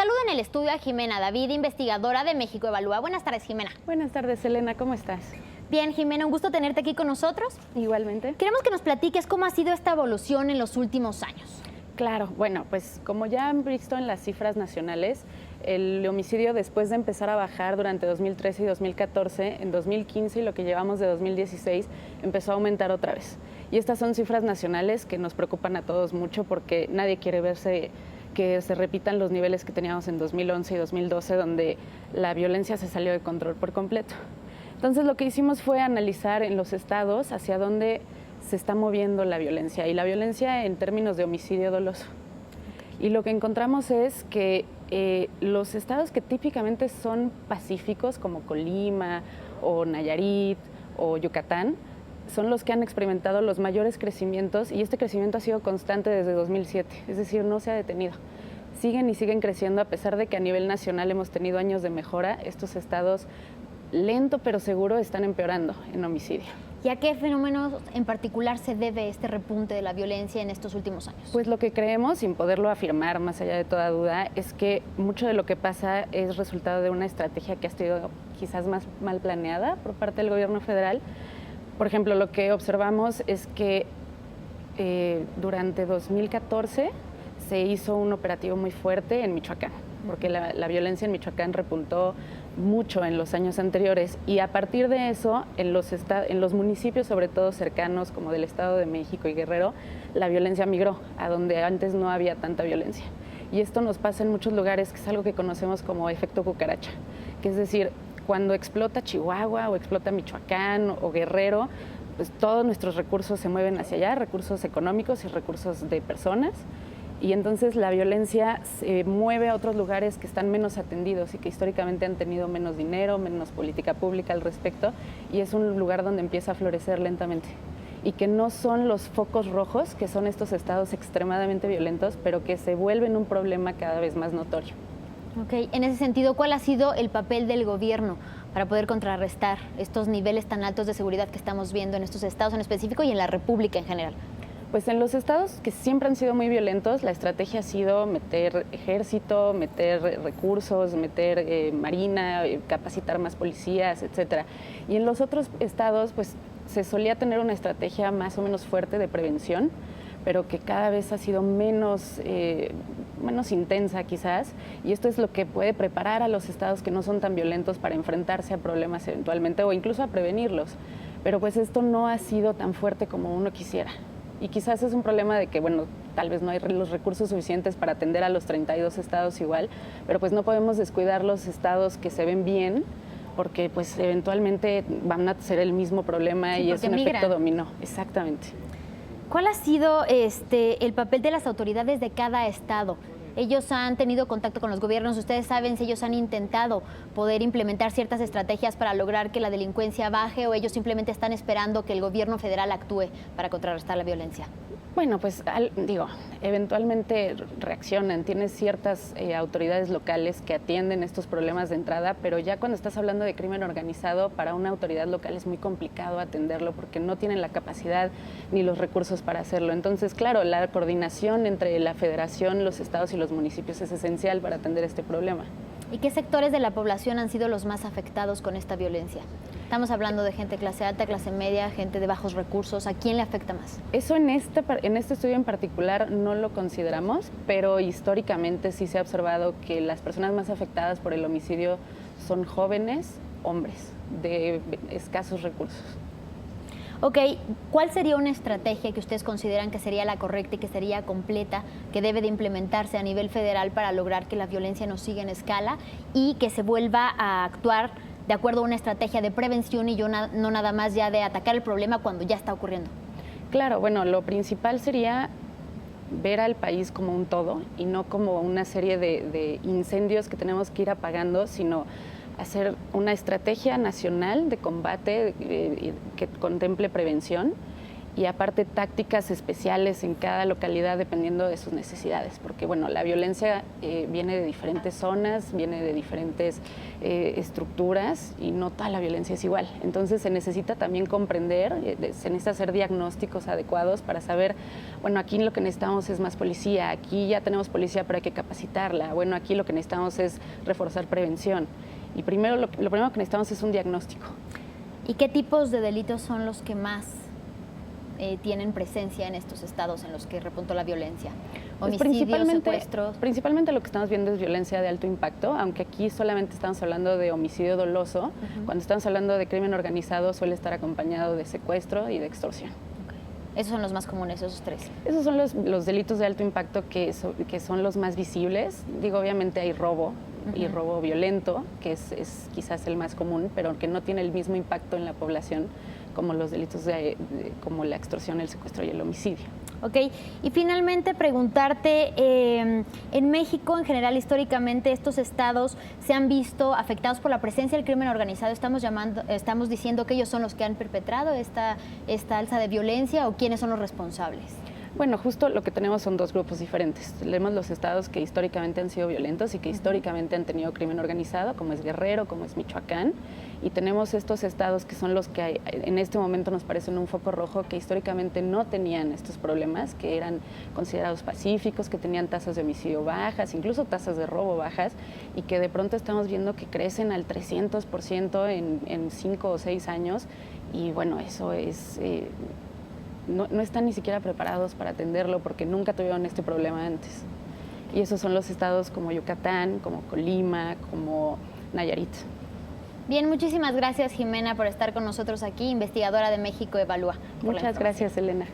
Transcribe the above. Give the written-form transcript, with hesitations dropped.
Saludo en el estudio a Jimena David, investigadora de México Evalúa. Buenas tardes, Jimena. Buenas tardes, Elena, ¿cómo estás? Bien, Jimena, un gusto tenerte aquí con nosotros. Igualmente. Queremos que nos platiques cómo ha sido esta evolución en los últimos años. Claro, bueno, pues como ya han visto en las cifras nacionales, el homicidio después de empezar a bajar durante 2013 y 2014, en 2015 y lo que llevamos de 2016 empezó a aumentar otra vez. Y estas son cifras nacionales que nos preocupan a todos mucho porque nadie quiere verse que se repitan los niveles que teníamos en 2011 y 2012, donde la violencia se salió de control por completo. Entonces lo que hicimos fue analizar en los estados hacia dónde se está moviendo la violencia, y la violencia en términos de homicidio doloso. Y lo que encontramos es que los estados que típicamente son pacíficos, como Colima o Nayarit o Yucatán, son los que han experimentado los mayores crecimientos, y este crecimiento ha sido constante desde 2007, es decir, no se ha detenido. Siguen y siguen creciendo a pesar de que a nivel nacional hemos tenido años de mejora. Estos estados, lento pero seguro, están empeorando en homicidio. ¿Y a qué fenómenos en particular se debe este repunte de la violencia en estos últimos años? Pues lo que creemos, sin poderlo afirmar más allá de toda duda, es que mucho de lo que pasa es resultado de una estrategia que ha sido quizás más mal planeada por parte del gobierno federal. Por ejemplo, lo que observamos es que durante 2014 se hizo un operativo muy fuerte en Michoacán, porque la violencia en Michoacán repuntó mucho en los años anteriores, y a partir de eso, en los municipios, sobre todo cercanos, como del Estado de México y Guerrero, la violencia migró a donde antes no había tanta violencia. Y esto nos pasa en muchos lugares, que es algo que conocemos como efecto cucaracha, que es decir, cuando explota Chihuahua o explota Michoacán o Guerrero, pues todos nuestros recursos se mueven hacia allá, recursos económicos y recursos de personas, y entonces la violencia se mueve a otros lugares que están menos atendidos y que históricamente han tenido menos dinero, menos política pública al respecto, y es un lugar donde empieza a florecer lentamente. Y que no son los focos rojos, que son estos estados extremadamente violentos, pero que se vuelven un problema cada vez más notorio. Ok, en ese sentido, ¿cuál ha sido el papel del gobierno para poder contrarrestar estos niveles tan altos de seguridad que estamos viendo en estos estados en específico y en la República en general? Pues en los estados que siempre han sido muy violentos, la estrategia ha sido meter ejército, meter recursos, meter marina, capacitar más policías, etcétera. Y en los otros estados, pues se solía tener una estrategia más o menos fuerte de prevención, pero que cada vez ha sido menos intensa quizás, y esto es lo que puede preparar a los estados que no son tan violentos para enfrentarse a problemas eventualmente o incluso a prevenirlos. Pero pues esto no ha sido tan fuerte como uno quisiera. Y quizás es un problema de que, bueno, tal vez no hay los recursos suficientes para atender a los 32 estados igual, pero pues no podemos descuidar los estados que se ven bien, porque pues eventualmente van a ser el mismo problema, y es un efecto dominó. Exactamente. ¿Cuál ha sido el papel de las autoridades de cada estado? Ellos han tenido contacto con los gobiernos. ¿Ustedes saben si ellos han intentado poder implementar ciertas estrategias para lograr que la delincuencia baje, o ellos simplemente están esperando que el gobierno federal actúe para contrarrestar la violencia? Bueno, pues eventualmente reaccionan. Tienes ciertas autoridades locales que atienden estos problemas de entrada, pero ya cuando estás hablando de crimen organizado, para una autoridad local es muy complicado atenderlo porque no tienen la capacidad ni los recursos para hacerlo. Entonces, claro, la coordinación entre la federación, los estados y los municipios es esencial para atender este problema. ¿Y qué sectores de la población han sido los más afectados con esta violencia? Estamos hablando de gente de clase alta, clase media, gente de bajos recursos. ¿A quién le afecta más? Eso en este estudio en particular no lo consideramos, pero históricamente sí se ha observado que las personas más afectadas por el homicidio son jóvenes, hombres, de escasos recursos. Ok, ¿cuál sería una estrategia que ustedes consideran que sería la correcta y que sería completa, que debe de implementarse a nivel federal para lograr que la violencia no siga en escala y que se vuelva a actuar de acuerdo a una estrategia de prevención y no nada más ya de atacar el problema cuando ya está ocurriendo? Claro, bueno, lo principal sería ver al país como un todo y no como una serie de incendios que tenemos que ir apagando, sino hacer una estrategia nacional de combate que contemple prevención y aparte tácticas especiales en cada localidad dependiendo de sus necesidades, porque bueno, la violencia viene de diferentes zonas, viene de diferentes estructuras y no toda la violencia es igual. Entonces se necesita también comprender, se necesita hacer diagnósticos adecuados para saber, bueno, aquí lo que necesitamos es más policía, aquí ya tenemos policía pero hay que capacitarla, bueno, aquí lo que necesitamos es reforzar prevención. Y primero, lo primero que necesitamos es un diagnóstico. ¿Y qué tipos de delitos son los que más tienen presencia en estos estados en los que repuntó la violencia? Homicidios, secuestros. Principalmente lo que estamos viendo es violencia de alto impacto, aunque aquí solamente estamos hablando de homicidio doloso. Cuando estamos hablando de crimen organizado suele estar acompañado de secuestro y de extorsión. Esos son los más comunes, esos tres. Esos son los delitos de alto impacto que son los más visibles. Digo, obviamente hay robo y robo violento, que es quizás el más común, pero que no tiene el mismo impacto en la población como los delitos como la extorsión, el secuestro y el homicidio. Ok, y finalmente preguntarte, en México en general históricamente estos estados se han visto afectados por la presencia del crimen organizado. ¿Estamos diciendo que ellos son los que han perpetrado esta alza de violencia o quiénes son los responsables? Bueno, justo lo que tenemos son dos grupos diferentes. Tenemos los estados que históricamente han sido violentos y que históricamente han tenido crimen organizado, como es Guerrero, como es Michoacán, y tenemos estos estados que son los que en este momento nos parecen un foco rojo, que históricamente no tenían estos problemas, que eran considerados pacíficos, que tenían tasas de homicidio bajas, incluso tasas de robo bajas, y que de pronto estamos viendo que crecen al 300% en 5 o 6 años, y bueno, eso es... No están ni siquiera preparados para atenderlo porque nunca tuvieron este problema antes. Y esos son los estados como Yucatán, como Colima, como Nayarit. Bien, muchísimas gracias, Jimena, por estar con nosotros aquí, investigadora de México Evalúa. Muchas gracias, Elena.